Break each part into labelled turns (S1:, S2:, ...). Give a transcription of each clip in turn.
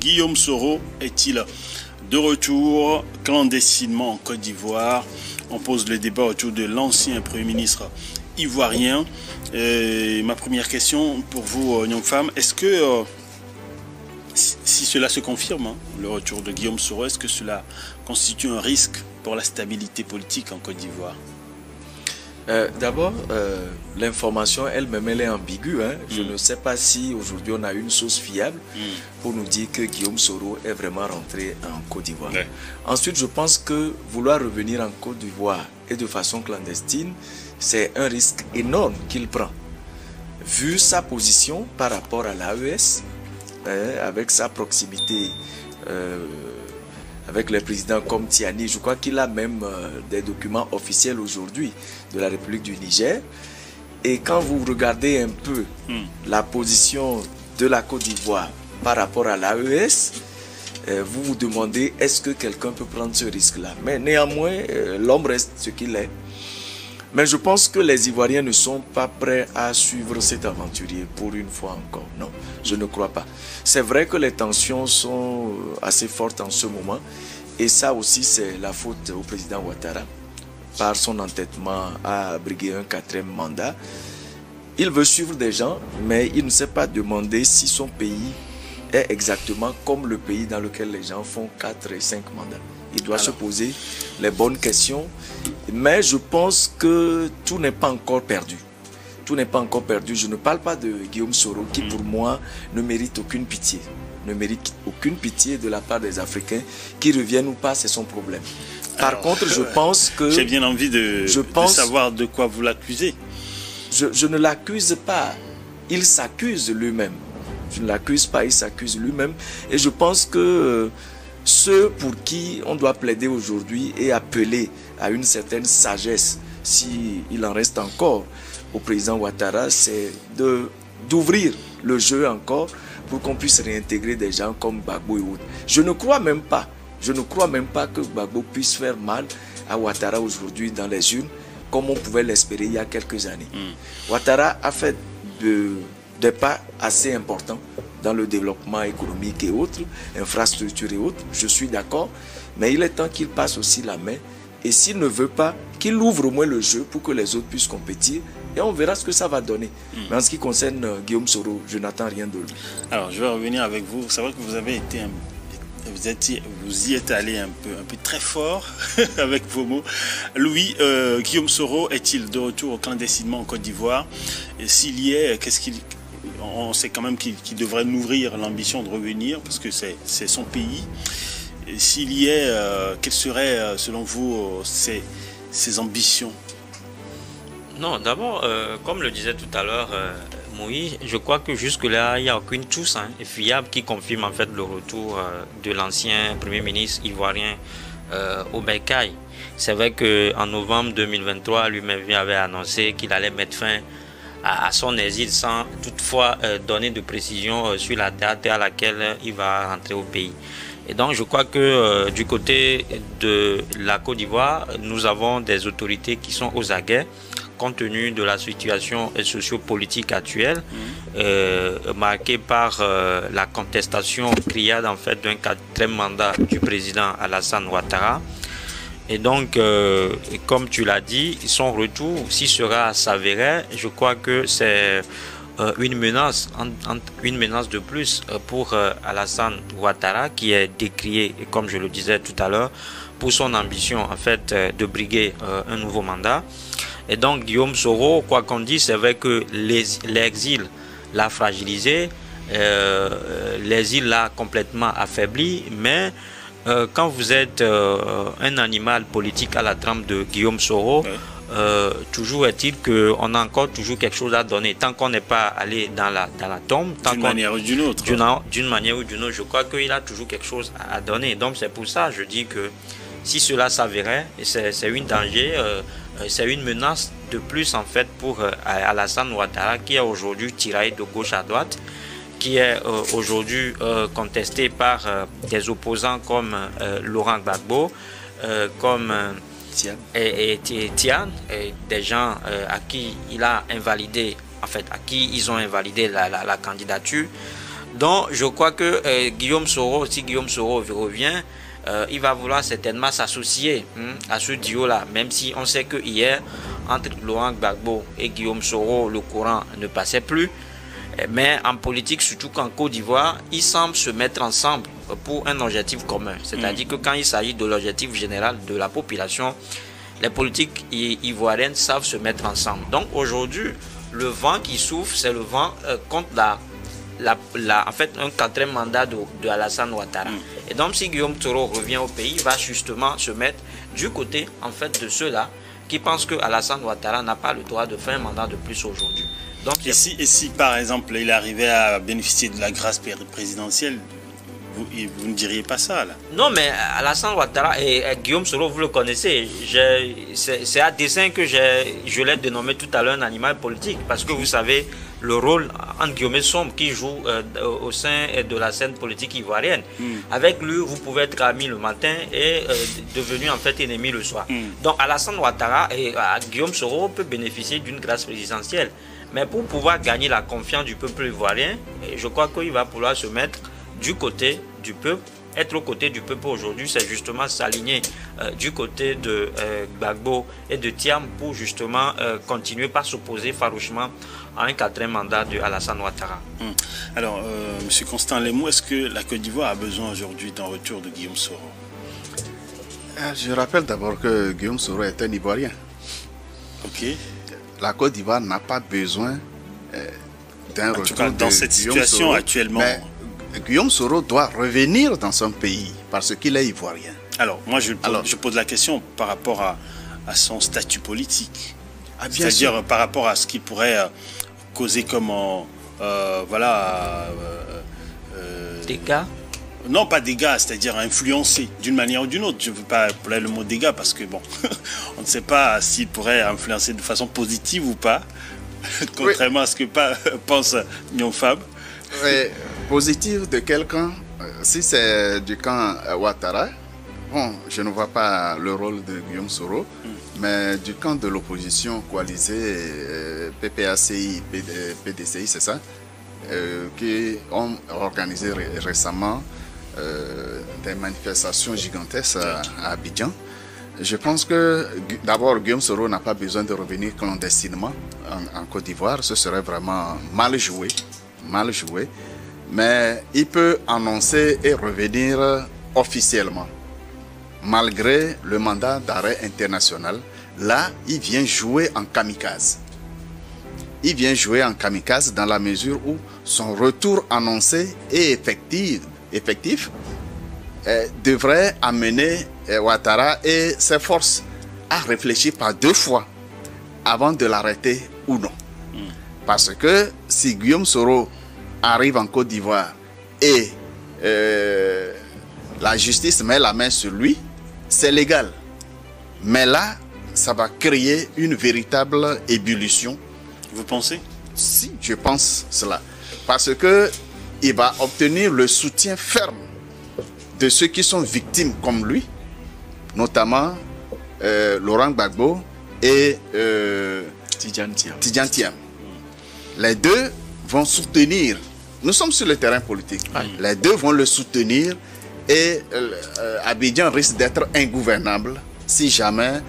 S1: Guillaume Soro est-il de retour clandestinement en Côte d'Ivoire? On pose le débat autour de l'ancien Premier ministre ivoirien. Ma première question pour vous, Nyong Pham, est-ce que si cela se confirme, hein, le retour de Guillaume Soro, est-ce que cela constitue un risque pour la stabilité politique en Côte d'Ivoire?
S2: D'abord, l'information elle-même elle est ambiguë. Hein. Je ne sais pas si aujourd'hui on a une source fiable pour nous dire que Guillaume Soro est vraiment rentré en Côte d'Ivoire. Ouais. Ensuite, je pense que vouloir revenir en Côte d'Ivoire et de façon clandestine, c'est un risque énorme qu'il prend. Vu sa position par rapport à l'AES, avec sa proximité avec les présidents comme Tiani, je crois qu'il a même des documents officiels aujourd'hui de la République du Niger. Et quand vous regardez un peu la position de la Côte d'Ivoire par rapport à l'AES, vous vous demandez est-ce que quelqu'un peut prendre ce risque-là. Mais néanmoins, l'homme reste ce qu'il est. Mais je pense que les Ivoiriens ne sont pas prêts à suivre cet aventurier pour une fois encore. Non, je ne crois pas. C'est vrai que les tensions sont assez fortes en ce moment. Et ça aussi, c'est la faute au président Ouattara par son entêtement à briguer un 4e mandat. Il veut suivre des gens, mais il ne s'est pas demandé si son pays est exactement comme le pays dans lequel les gens font 4 et 5 mandats. Il doit se poser les bonnes questions. Mais je pense que tout n'est pas encore perdu. Tout n'est pas encore perdu. Je ne parle pas de Guillaume Soro qui, pour moi, ne mérite aucune pitié. Ne mérite aucune pitié de la part des Africains. Qui reviennent ou pas, c'est son problème. Par contre, je pense que...
S1: J'ai bien envie de savoir de quoi vous l'accusez.
S2: Je ne l'accuse pas. Il s'accuse lui-même. Je ne l'accuse pas, il s'accuse lui-même. Et je pense que... ceux pour qui on doit plaider aujourd'hui et appeler à une certaine sagesse, s'il en reste encore au président Ouattara, c'est d'ouvrir le jeu encore pour qu'on puisse réintégrer des gens comme Gbagbo et autres. Je ne crois même pas que Gbagbo puisse faire mal à Ouattara aujourd'hui dans les urnes, comme on pouvait l'espérer il y a quelques années. Ouattara a fait des pas assez importants dans le développement économique et autres, infrastructures et autres, je suis d'accord, mais il est temps qu'il passe aussi la main, et s'il ne veut pas, qu'il ouvre au moins le jeu pour que les autres puissent compétir, et on verra ce que ça va donner. Mais en ce qui concerne Guillaume Soro, je n'attends rien de lui.
S1: Alors, je vais revenir avec vous. C'est vrai que vous avez été vous y êtes allé un peu très fort avec vos mots. Louis, Guillaume Soro est-il de retour clandestinement en Côte d'Ivoire? Et s'il y est, on sait quand même qu'il devrait nourrir l'ambition de revenir parce que c'est son pays. S'il y est, quelles seraient selon vous ses ambitions?
S3: Non, d'abord, comme le disait tout à l'heure Moïse, je crois que jusque-là, il n'y a aucune source fiable qui confirme en fait le retour de l'ancien Premier ministre ivoirien au Bercail. C'est vrai qu'en novembre 2023, lui-même avait annoncé qu'il allait mettre fin à son exil sans toutefois donner de précision sur la date à laquelle il va rentrer au pays. Et donc je crois que du côté de la Côte d'Ivoire, nous avons des autorités qui sont aux aguets compte tenu de la situation socio-politique actuelle, marquée par la contestation criarde en fait d'un 4e mandat du président Alassane Ouattara. Et donc, comme tu l'as dit, son retour, s'il sera s'avérer, je crois que c'est une menace de plus pour Alassane Ouattara, qui est décrié, comme je le disais tout à l'heure, pour son ambition en fait de briguer un nouveau mandat. Et donc, Guillaume Soro, quoi qu'on dise, c'est vrai que l'exil l'a fragilisé, l'exil l'a complètement affaibli, mais quand vous êtes un animal politique à la trempe de Guillaume Soro, toujours est-il qu'on a encore toujours quelque chose à donner. Tant qu'on n'est pas allé dans la tombe,
S1: d'une manière ou d'une autre.
S3: D'une manière ou d'une autre, je crois qu'il a toujours quelque chose à donner. Donc c'est pour ça que je dis que si cela s'avérait, c'est une danger, c'est une menace de plus en fait pour Alassane Ouattara, qui est aujourd'hui tiraillé de gauche à droite, qui est aujourd'hui contesté par des opposants comme Laurent Gbagbo, comme Tian, des gens à qui il a invalidé, en fait, à qui ils ont invalidé la candidature. Donc, je crois que Guillaume Soro, si Guillaume Soro revient, il va vouloir certainement s'associer à ce duo-là, même si on sait que hier, entre Laurent Gbagbo et Guillaume Soro, le courant ne passait plus. Mais en politique, surtout qu'en Côte d'Ivoire, ils semblent se mettre ensemble pour un objectif commun. C'est-à-dire que quand il s'agit de l'objectif général de la population, les politiques ivoiriennes savent se mettre ensemble. Donc aujourd'hui, le vent qui souffle, c'est le vent contre en fait, un quatrième mandat de Alassane Ouattara. Et donc si Guillaume Soro revient au pays, il va justement se mettre du côté en fait de ceux-là qui pensent que Alassane Ouattara n'a pas le droit de faire un mandat de plus aujourd'hui. Donc,
S1: et si par exemple il arrivait à bénéficier de la grâce présidentielle, vous ne diriez pas ça là?
S3: Non, mais Alassane Ouattara et Guillaume Soro, vous le connaissez. C'est à dessein que je l'ai dénommé tout à l'heure un animal politique. Parce que vous savez le rôle, entre guillemets, sombre qu'il joue au sein de la scène politique ivoirienne. Avec lui, vous pouvez être ami le matin et devenu en fait ennemi le soir. Donc Alassane Ouattara et Guillaume Soro peut bénéficier d'une grâce présidentielle. Mais pour pouvoir gagner la confiance du peuple ivoirien, je crois qu'il va pouvoir se mettre du côté du peuple. Être au côté du peuple aujourd'hui, c'est justement s'aligner du côté de Gbagbo et de Thiam pour justement continuer par s'opposer farouchement à un quatrième mandat de Alassane Ouattara.
S1: Alors, M. Constant Lemou, est-ce que la Côte d'Ivoire a besoin aujourd'hui d'un retour de Guillaume Soro?
S4: Je rappelle d'abord que Guillaume Soro est un Ivoirien.
S1: Ok.
S4: La Côte d'Ivoire n'a pas besoin d'un retour de
S1: dans cette
S4: Guillaume
S1: situation
S4: Soro,
S1: actuellement.
S4: mais Guillaume Soro doit revenir dans son pays parce qu'il est ivoirien.
S1: Alors, moi je pose la question par rapport à son statut politique. C'est-à-dire par rapport à ce qui pourrait causer comme
S3: dégâts.
S1: Non, pas dégâts, c'est-à-dire influencer d'une manière ou d'une autre. Je ne veux pas employer le mot dégâts parce que bon, on ne sait pas s'il pourrait influencer de façon positive ou pas, contrairement à ce que pense Nyon Fab.
S4: Oui, positive de quelqu'un, si c'est du camp Ouattara, bon, je ne vois pas le rôle de Guillaume Soro, mais du camp de l'opposition coalisée, PPACI, PDCI, c'est ça, qui ont organisé récemment des manifestations gigantesques à Abidjan. Je pense que d'abord Guillaume Soro n'a pas besoin de revenir clandestinement en Côte d'Ivoire. Ce serait vraiment mal joué, mais il peut annoncer et revenir officiellement. Malgré le mandat d'arrêt international, là, il vient jouer en kamikaze. Il vient jouer en kamikaze dans la mesure où son retour annoncé et effectif devrait amener Ouattara et ses forces à réfléchir par deux fois avant de l'arrêter ou non. Parce que si Guillaume Soro arrive en Côte d'Ivoire et la justice met la main sur lui, c'est légal. Mais là, ça va créer une véritable ébullition.
S1: Vous pensez?
S4: Si, je pense cela. Parce que il va obtenir le soutien ferme de ceux qui sont victimes comme lui, notamment Laurent Gbagbo et Tidjane Thiam. Les deux vont soutenir. Nous sommes sur le terrain politique. Les deux vont le soutenir et Abidjan risque d'être ingouvernable si jamais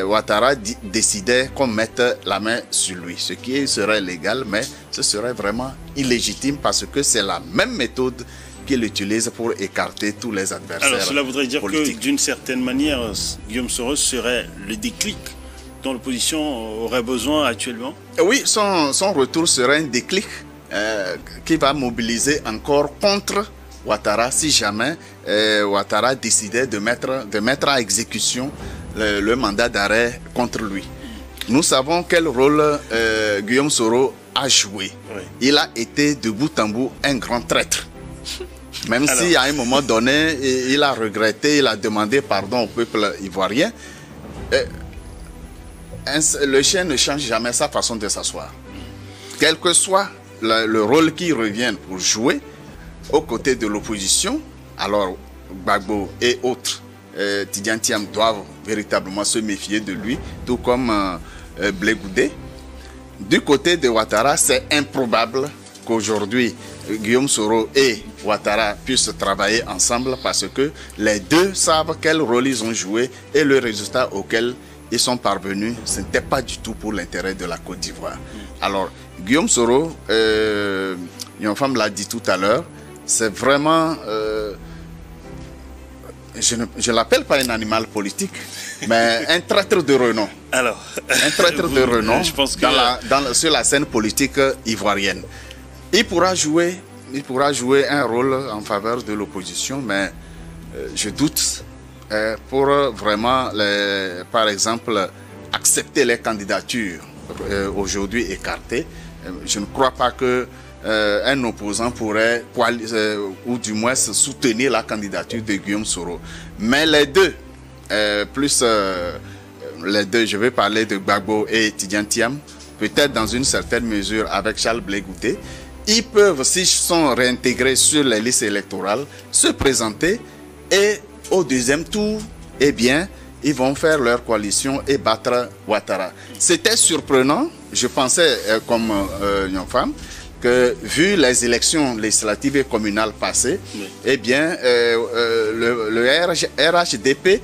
S4: Ouattara décidait qu'on mette la main sur lui. Ce qui serait légal, mais ce serait vraiment illégitime parce que c'est la même méthode qu'il utilise pour écarter tous les adversaires.
S1: Alors cela voudrait dire
S4: politiques.
S1: que d'une certaine manière, Guillaume Soro serait le déclic dont l'opposition aurait besoin actuellement?
S4: Oui, son retour serait un déclic qui va mobiliser encore contre Ouattara si jamais Ouattara décidait de mettre à exécution le mandat d'arrêt contre lui. Nous savons quel rôle Guillaume Soro a joué.
S1: Oui.
S4: Il a été de bout en bout un grand traître. Même si à un moment donné, il a regretté, il a demandé pardon au peuple ivoirien. Le chien ne change jamais sa façon de s'asseoir. Quel que soit le rôle qui revient pour jouer aux côtés de l'opposition, alors Gbagbo et autres, Tidjane Thiam doivent véritablement se méfier de lui, tout comme Blé Goudé. Du côté de Ouattara, c'est improbable qu'aujourd'hui, Guillaume Soro et Ouattara puissent travailler ensemble parce que les deux savent quel rôle ils ont joué et le résultat auquel ils sont parvenus, ce n'était pas du tout pour l'intérêt de la Côte d'Ivoire. Alors, Guillaume Soro, une femme l'a dit tout à l'heure, c'est vraiment... je ne l'appelle pas un animal politique, mais un traître de renom.
S1: Alors,
S4: un traître de renom
S1: je pense que...
S4: sur la scène politique ivoirienne. Il pourra jouer un rôle en faveur de l'opposition, mais je doute pour vraiment, par exemple, accepter les candidatures aujourd'hui écartées. Je ne crois pas que un opposant pourrait, ou du moins soutenir la candidature de Guillaume Soro. Mais les deux, je vais parler de Gbagbo et Tidjane Thiam, peut-être dans une certaine mesure avec Charles Blé Goutté, ils peuvent, s'ils sont réintégrés sur les listes électorales, se présenter et au deuxième tour, eh bien, ils vont faire leur coalition et battre Ouattara. C'était surprenant, je pensais comme une femme, que vu les élections législatives et communales passées, oui, eh bien, le RHDP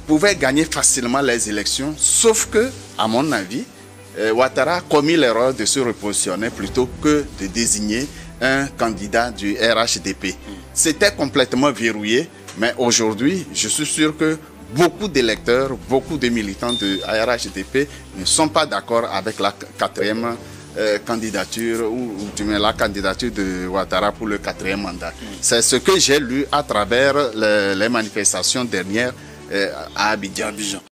S4: pouvait gagner facilement les élections, sauf que, à mon avis, Ouattara a commis l'erreur de se repositionner plutôt que de désigner un candidat du RHDP. C'était complètement verrouillé, mais aujourd'hui, je suis sûr que beaucoup d'électeurs, beaucoup de militants de RHDP ne sont pas d'accord avec la quatrième candidature ou du moins la candidature de Ouattara pour le 4e mandat. C'est ce que j'ai lu à travers les manifestations dernières à Abidjan.